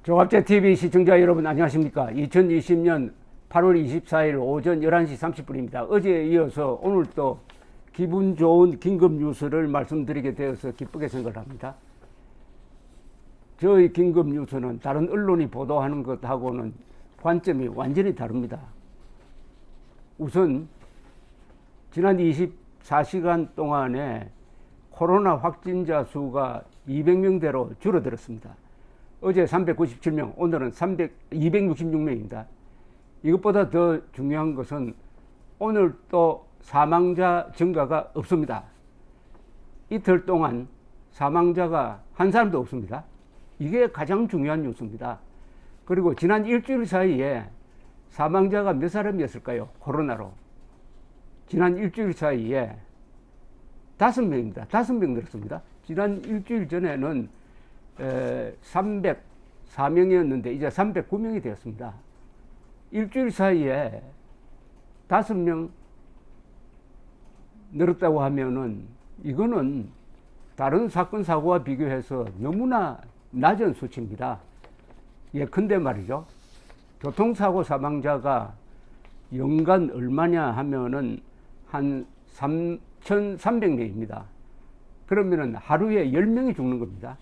조갑제TV 시청자 여러분 안녕하십니까. 2020년 8월 24일 오전 11시 30분입니다. 어제에 이어서 오늘 또 기분 좋은 긴급 뉴스를 말씀드리게 되어서 기쁘게 생각을 합니다. 저희 긴급 뉴스는 다른 언론이 보도하는 것하고는 관점이 완전히 다릅니다. 우선 지난 24시간 동안에 코로나 확진자 수가 200명대로 줄어들었습니다. 어제 397명, 오늘은 266명입니다. 이것보다 더 중요한 것은 오늘 또 사망자 증가가 없습니다. 이틀 동안 사망자가 한 사람도 없습니다. 이게 가장 중요한 뉴스입니다. 그리고 지난 일주일 사이에 사망자가 몇 사람이었을까요? 코로나로. 지난 일주일 사이에 5명입니다. 5명 늘었습니다. 지난 일주일 전에는 304명이었는데 이제 309명이 되었습니다. 일주일 사이에 5명 늘었다고 하면은 이거는 다른 사건 사고와 비교해서 너무나 낮은 수치입니다. 예컨대 말이죠. 교통사고 사망자가 연간 얼마냐 하면은 한 3,300명입니다. 그러면은 하루에 10명이 죽는 겁니다.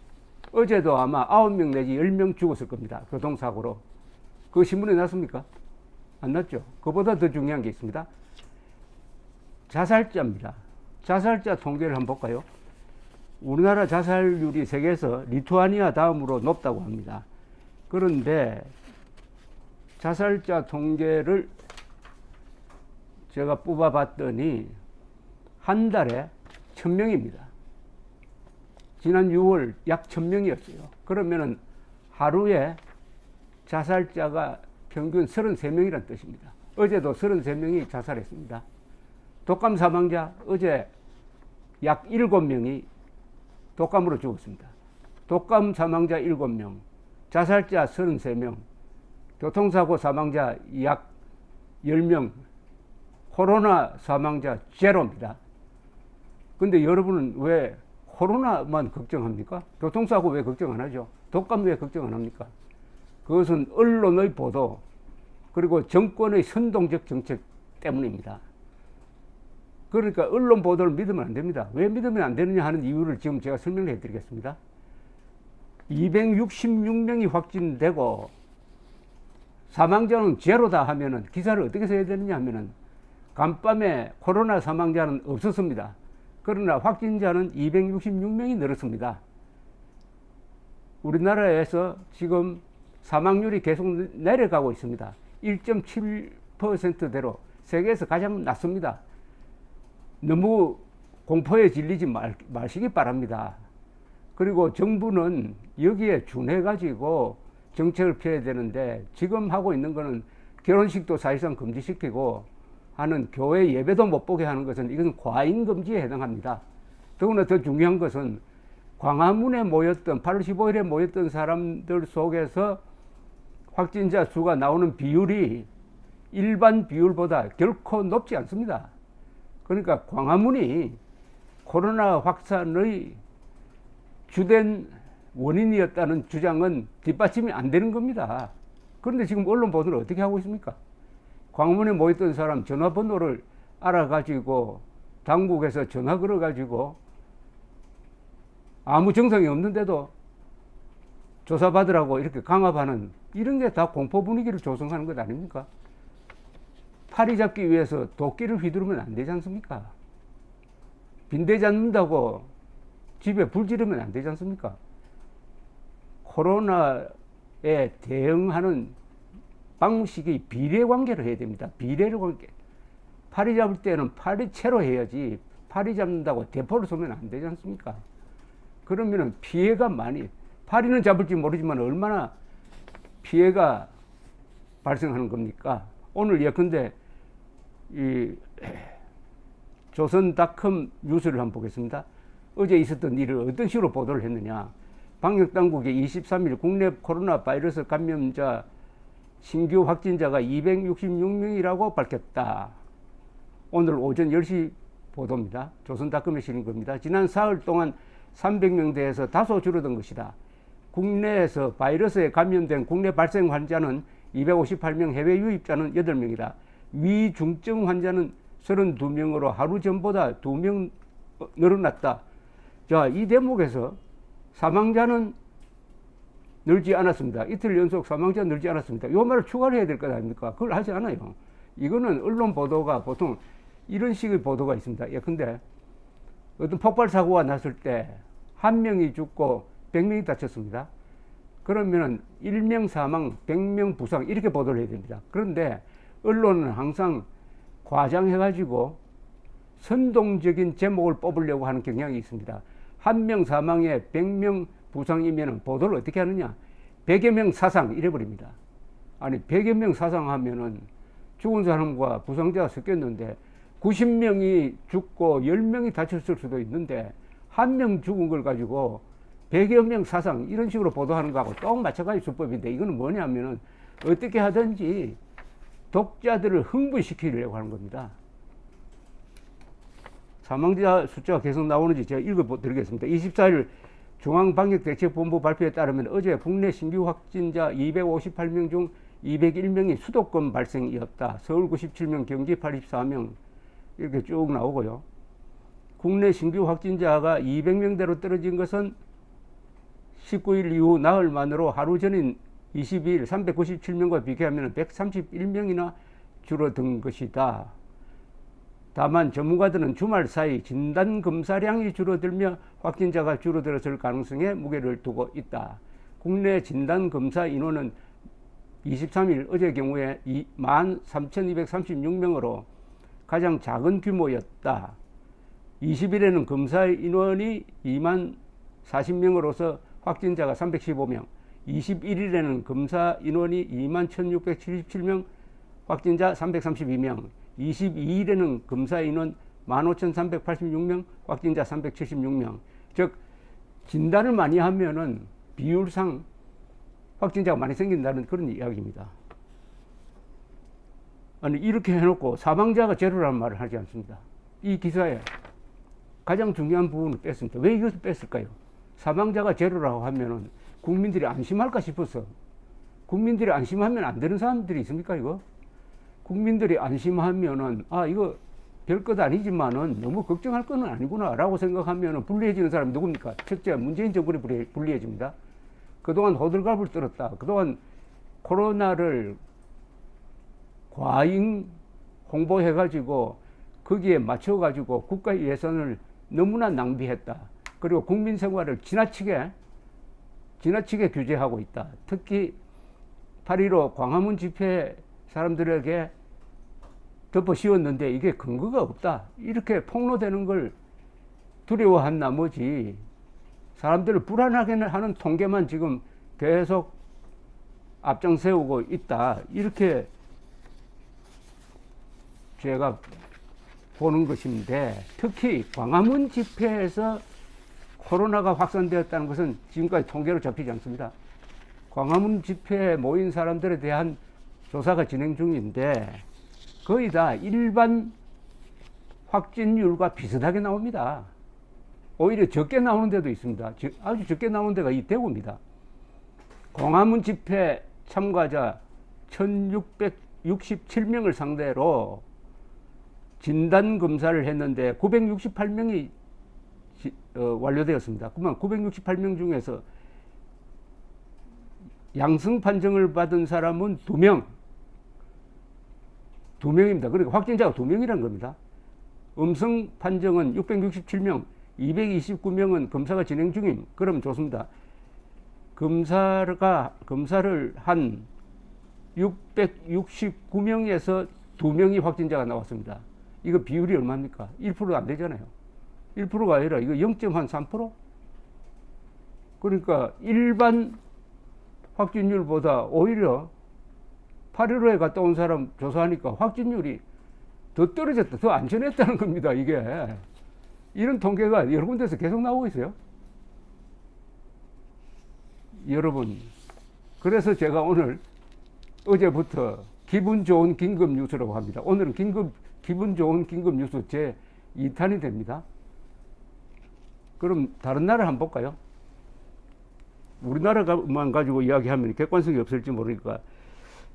어제도 아마 9명 내지 10명 죽었을 겁니다. 교통사고로. 그거 신문에 났습니까? 안 났죠. 그보다 더 중요한 게 있습니다. 자살자입니다. 자살자 통계를 한번 볼까요? 우리나라 자살률이 세계에서 리투아니아 다음으로 높다고 합니다. 그런데 자살자 통계를 제가 뽑아봤더니 한 달에 1000명입니다. 지난 6월 약 1000명이었어요. 그러면은 하루에 자살자가 평균 33명이라는 뜻입니다. 어제도 33명이 자살했습니다. 독감 사망자 어제 약 7명이 독감으로 죽었습니다. 독감 사망자 7명, 자살자 33명, 교통사고 사망자 약 10명, 코로나 사망자 제로입니다. 근데 여러분은 왜 코로나만 걱정합니까? 교통사고 왜 걱정 안 하죠? 독감 왜 걱정 안 합니까? 그것은 언론의 보도 그리고 정권의 선동적 정책 때문입니다. 그러니까 언론 보도를 믿으면 안 됩니다. 왜 믿으면 안 되느냐 하는 이유를 지금 제가 설명을 해드리겠습니다. 266명이 확진되고 사망자는 제로다 하면은 기사를 어떻게 써야 되느냐 하면은 간밤에 코로나 사망자는 없었습니다. 그러나 확진자는 266명이 늘었습니다. 우리나라에서 지금 사망률이 계속 내려가고 있습니다. 1.7%대로 세계에서 가장 낮습니다. 너무 공포에 질리지 마시기 바랍니다. 그리고 정부는 여기에 준해가지고 정책을 펴야 되는데 지금 하고 있는 거는 결혼식도 사실상 금지시키고 하는 교회 예배도 못 보게 하는 것은 이건 과잉 금지에 해당합니다. 더구나 더 중요한 것은 광화문에 모였던 8월 15일에 모였던 사람들 속에서 확진자 수가 나오는 비율이 일반 비율보다 결코 높지 않습니다. 그러니까 광화문이 코로나 확산의 주된 원인이었다는 주장은 뒷받침이 안 되는 겁니다. 그런데 지금 언론 보도를 어떻게 하고 있습니까? 광화문에 모였던 사람 전화번호를 알아가지고 당국에서 전화 걸어가지고 아무 정상이 없는데도 조사받으라고 이렇게 강압하는 이런 게 다 공포 분위기를 조성하는 것 아닙니까? 파리 잡기 위해서 도끼를 휘두르면 안 되지 않습니까? 빈대 잡는다고 집에 불 지르면 안 되지 않습니까? 코로나에 대응하는 방식이 비례관계로 해야 됩니다. 비례관계. 파리 잡을 때는 파리채로 해야지 파리 잡는다고 대포를 쏘면 안 되지 않습니까? 그러면은 피해가 많이, 파리는 잡을지 모르지만 얼마나 피해가 발생하는 겁니까? 오늘 예컨대 이 조선닷컴 뉴스를 한번 보겠습니다. 어제 있었던 일을 어떤 식으로 보도를 했느냐. 방역당국이 23일 국내 코로나 바이러스 감염자 신규 확진자가 266명이라고 밝혔다. 오늘 오전 10시 보도입니다. 조선닷컴에 실린 겁니다. 지난 사흘 동안 300명대에서 다소 줄어든 것이다. 국내에서 바이러스에 감염된 국내 발생 환자는 258명, 해외 유입자는 8명이다. 위중증 환자는 32명으로 하루 전보다 2명 늘어났다. 자, 이 대목에서 사망자는 늘지 않았습니다. 이틀 연속 사망자 늘지 않았습니다. 이 말을 추가를 해야 될 것 아닙니까? 그걸 하지 않아요. 이거는 언론 보도가 보통 이런 식의 보도가 있습니다. 예컨대 어떤 폭발 사고가 났을 때 한 명이 죽고 100명이 다쳤습니다. 그러면은 1명 사망, 100명 부상 이렇게 보도를 해야 됩니다. 그런데 언론은 항상 과장해가지고 선동적인 제목을 뽑으려고 하는 경향이 있습니다. 한 명 사망에 100명 부상이면 보도를 어떻게 하느냐? 100여 명 사상 이래버립니다. 아니 100여 명 사상하면은 죽은 사람과 부상자가 섞였는데 90명이 죽고 10명이 다쳤을 수도 있는데 한 명 죽은 걸 가지고 100여 명 사상 이런 식으로 보도하는 거하고 똑 맞춰가지고 수법인데 이거는 뭐냐면은 어떻게 하든지 독자들을 흥분시키려고 하는 겁니다. 사망자 숫자가 계속 나오는지 제가 읽어드리겠습니다. 24일 중앙방역대책본부 발표에 따르면 어제 국내 신규 확진자 258명 중 201명이 수도권 발생이었다. 서울 97명, 경기 84명 이렇게 쭉 나오고요. 국내 신규 확진자가 200명대로 떨어진 것은 19일 이후 나흘 만으로 하루 전인 22일 397명과 비교하면 131명이나 줄어든 것이다. 다만 전문가들은 주말 사이 진단검사량이 줄어들며 확진자가 줄어들었을 가능성에 무게를 두고 있다. 국내 진단검사 인원은 23일 어제 경우에 13,236명으로 가장 작은 규모였다. 20일에는 검사 인원이 2만 40명으로서 확진자가 315명, 21일에는 검사 인원이 2만 1,677명, 확진자 332명, 22일에는 검사 인원 15,386명, 확진자 376명. 즉 진단을 많이 하면은 비율상 확진자가 많이 생긴다는 그런 이야기입니다. 아니 이렇게 해놓고 사망자가 제로라는 말을 하지 않습니다. 이 기사에 가장 중요한 부분을 뺐습니다. 왜 이것을 뺐을까요? 사망자가 제로라고 하면은 국민들이 안심할까 싶어서. 국민들이 안심하면 안 되는 사람들이 있습니까 이거? 국민들이 안심하면은 아 이거 별것 아니지만은 너무 걱정할 건 아니구나 라고 생각하면은 불리해지는 사람이 누굽니까? 첫째 문재인 정권이 불리해집니다. 그동안 호들갑을 떨었다. 그동안 코로나를 과잉 홍보해가지고 거기에 맞춰가지고 국가 예산을 너무나 낭비했다. 그리고 국민 생활을 지나치게 규제하고 있다. 특히 8.15 광화문 집회 사람들에게 덮어 씌웠는데 이게 근거가 없다. 이렇게 폭로되는 걸 두려워한 나머지 사람들을 불안하게 하는 통계만 지금 계속 앞장 세우고 있다. 이렇게 제가 보는 것인데 특히 광화문 집회에서 코로나가 확산되었다는 것은 지금까지 통계로 잡히지 않습니다. 광화문 집회에 모인 사람들에 대한 조사가 진행 중인데 거의 다 일반 확진율과 비슷하게 나옵니다. 오히려 적게 나오는 데도 있습니다. 아주 적게 나오는 데가 이 대구입니다. 광화문 집회 참가자 1667명을 상대로 진단검사를 했는데 968명이 완료되었습니다. 그러면 968명 중에서 양성 판정을 받은 사람은 2명입니다. 그러니까 확진자가 2명이라는 겁니다. 음성 판정은 667명, 229명은 검사가 진행 중임. 그럼 좋습니다. 검사를 한 669명에서 2명이 확진자가 나왔습니다. 이거 비율이 얼마입니까? 1%도 안 되잖아요. 1%가 아니라 이거 0.3%? 그러니까 일반 확진율보다 오히려 8.15에 갔다 온 사람 조사하니까 확진율이 더 떨어졌다, 더 안전했다는 겁니다, 이게. 이런 통계가 여러 군데서 계속 나오고 있어요. 여러분, 그래서 제가 오늘 어제부터 기분 좋은 긴급 뉴스라고 합니다. 오늘은 기분 좋은 긴급 뉴스 제 2탄이 됩니다. 그럼 다른 나라 한번 볼까요? 우리나라만 가지고 이야기하면 객관성이 없을지 모르니까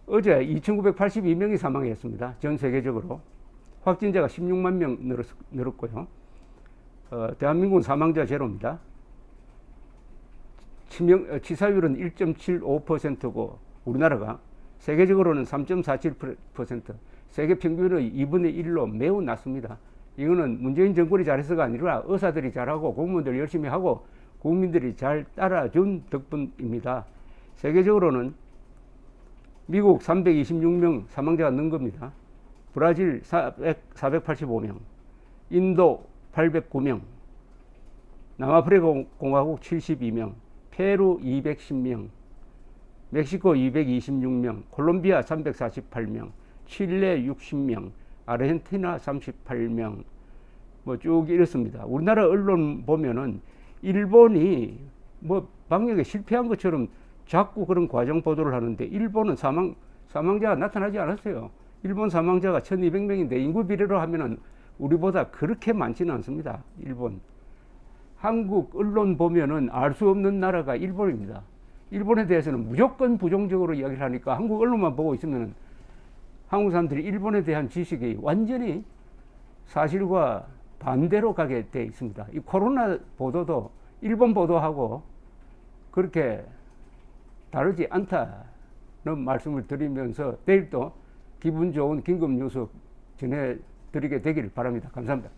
어제 2,982명이 사망했습니다. 전 세계적으로. 확진자가 16만 명 늘었고요. 대한민국은 사망자 제로입니다. 치사율은 1.75%고 우리나라가 세계적으로는 3.47%, 세계 평균의 2분의 1로 매우 낮습니다. 이거는 문재인 정권이 잘해서가 아니라 의사들이 잘하고 공무원들 열심히 하고 국민들이 잘 따라준 덕분입니다. 세계적으로는 미국 326명 사망자가 는 겁니다. 브라질 485명, 인도 809명, 남아프리카 공화국 72명, 페루 210명, 멕시코 226명, 콜롬비아 348명, 칠레 60명, 아르헨티나 38명, 뭐 쭉 이렇습니다. 우리나라 언론 보면은 일본이 뭐 방역에 실패한 것처럼 자꾸 그런 과정 보도를 하는데 일본은 사망자가 나타나지 않았어요. 일본 사망자가 1200명인데 인구 비례로 하면은 우리보다 그렇게 많지는 않습니다. 일본. 한국 언론 보면은 알 수 없는 나라가 일본입니다. 일본에 대해서는 무조건 부정적으로 이야기를 하니까 한국 언론만 보고 있으면 한국 사람들이 일본에 대한 지식이 완전히 사실과 반대로 가게 돼 있습니다. 이 코로나 보도도 일본 보도하고 그렇게 다르지 않다는 말씀을 드리면서 내일 또 기분 좋은 긴급 뉴스 전해드리게 되기를 바랍니다. 감사합니다.